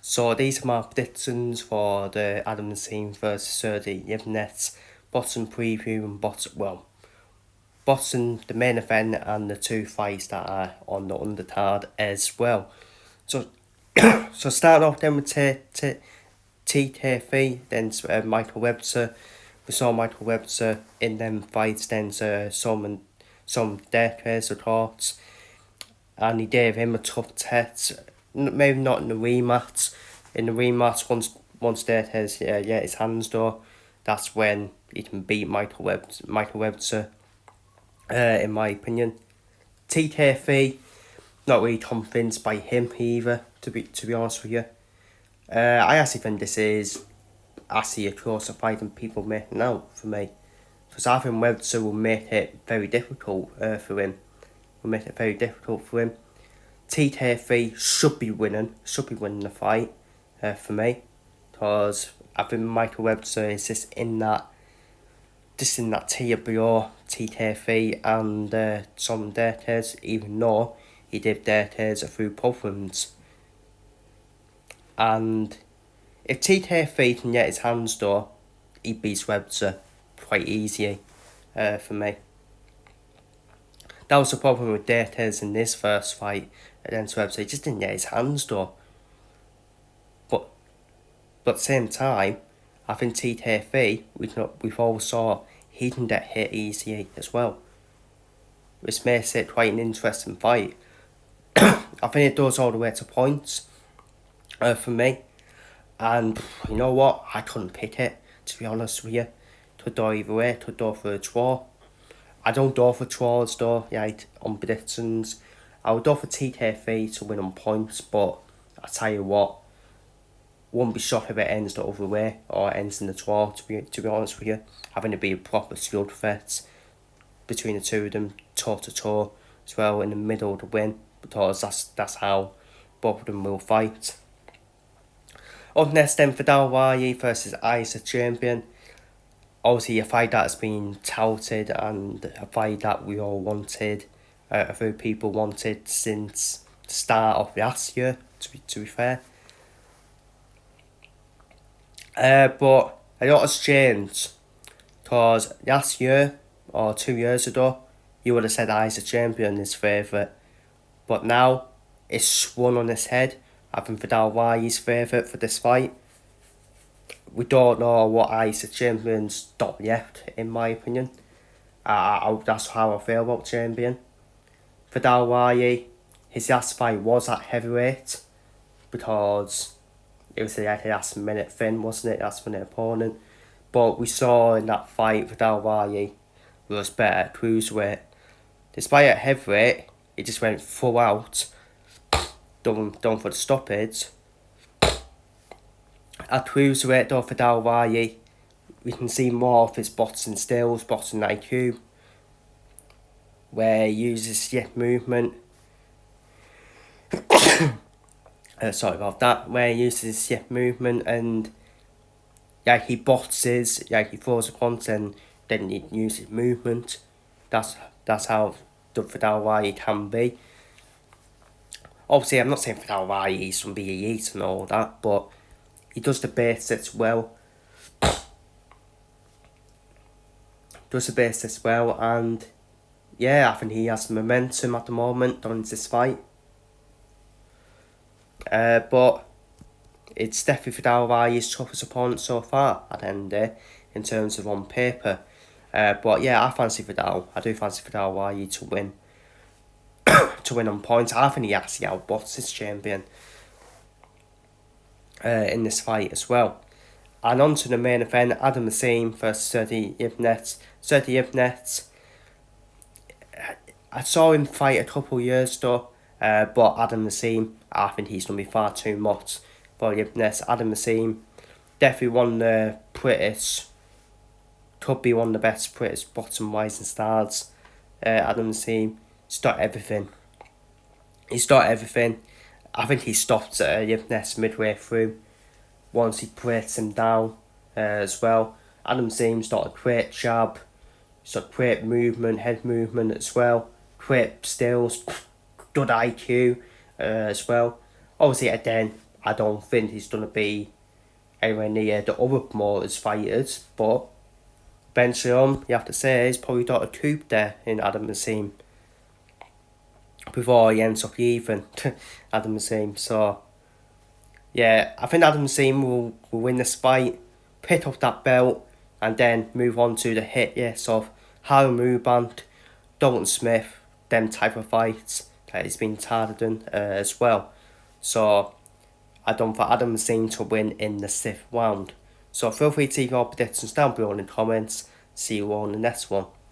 So these are my predictions for the Adam Azim versus Sergei Lipinets bottom preview and bottom the main event and the two fights that are on the undercard as well. So so starting off then with TTV, then Michael Webster. We saw Michael Webster in them fights, then some decades of thoughts, and he gave him a tough test. Maybe not in the rematch. In the rematch, once Dave has his hands though, that's when he can beat Michael Webster. In my opinion, TTV, not really convinced by him either. To be honest with you, I actually think this is actually a closer fight than people make it out for me, because I think Webster will make it very difficult for him. TTV should be winning the fight for me, because I think Michael Webster is just in that tier below TTV and some Dertes, even though he did Dertes a few problems. And if TTV can get his hands though, he beats Webster quite easily for me. That was the problem with Dertes in this first fight against Webster. He just didn't get his hands though. But at the same time, I think TTV, we've all saw he can get hit easily as well, which makes it quite an interesting fight. I think it goes all the way to points for me. And you know what? I couldn't pick it, to be honest with you. Could go either way, could go for a draw. I don't go for draws though, on predictions. I would go for TTV to win on points, but I tell you what, wouldn't be shocked if it ends the other way or ends in the draw, to be honest with you. I think it'd be a proper slugfest between the two of them, toe to toe as well, in the middle to win, because that's how both of them will fight. Up next then, Fidel Wayi versus Isaac Champion. Obviously a fight that's been touted and a fight that we all wanted, a few people wanted since the start of last year, to be fair. But a lot has changed, because last year or 2 years ago, you would have said Isaac Champion is favourite, but now it's swung on its head. I think Fidel Wayi's favourite for this fight. We don't know what Isaac Champion's done yet, in my opinion. That's how I feel about Champion. Fidel Wayi, his last fight was at heavyweight, because it was the last minute thing, wasn't it? Last minute opponent. But we saw in that fight, Fidel Wayi was better at cruiserweight. Despite at heavyweight, he just went full out, done for the stoppage. At cruiserweight though, Fidel Wayi, we can see more of his boxing skills, boxing IQ, where he uses hip movement. Sorry about that. Where he uses hip movement and he boxes, he throws a punch and then he uses movement. That's how the Fidel Wayi can be. Obviously, I'm not saying Fidel Wayi is some big elite and all that, but he does the basics well. And I think he has momentum at the moment during this fight. But it's definitely Fidel Wayi's toughest opponent so far at the end of the day, in terms of on paper. But I fancy Fidel. I do fancy Fidel Wayi to win. To win on points. I think he actually outboxes Champion in this fight as well. And on to the main event, Adam Azim versus Sergei Lipinets. Sergei Lipinets, I saw him fight a couple years ago, but Adam Azim, I think he's going to be far too much for Lipinets. Adam Azim, definitely one of the British, could be one of the best British bottom rising stars. Adam Azim, he's got everything. I think he stopped Lipinets midway through, once he breaks him down as well. Adam Azim's got a great jab, he's got great movement, head movement as well, great skills, good IQ as well. Obviously, again, I don't think he's going to be anywhere near the other promoters' fighters, but eventually you have to say, he's probably got a coup there in Adam Azim before he ends up leaving Adam Azim. So, yeah, I think Adam Azim will win this fight, pick up that belt, and then move on to the hit, yes, of Harlem Ruband, Dalton Smith, them type of fights that he's been targeting as well. So, I don't think Adam Azim to win in the 6th round. So, feel free to leave your predictions down below in the comments. See you all in the next one.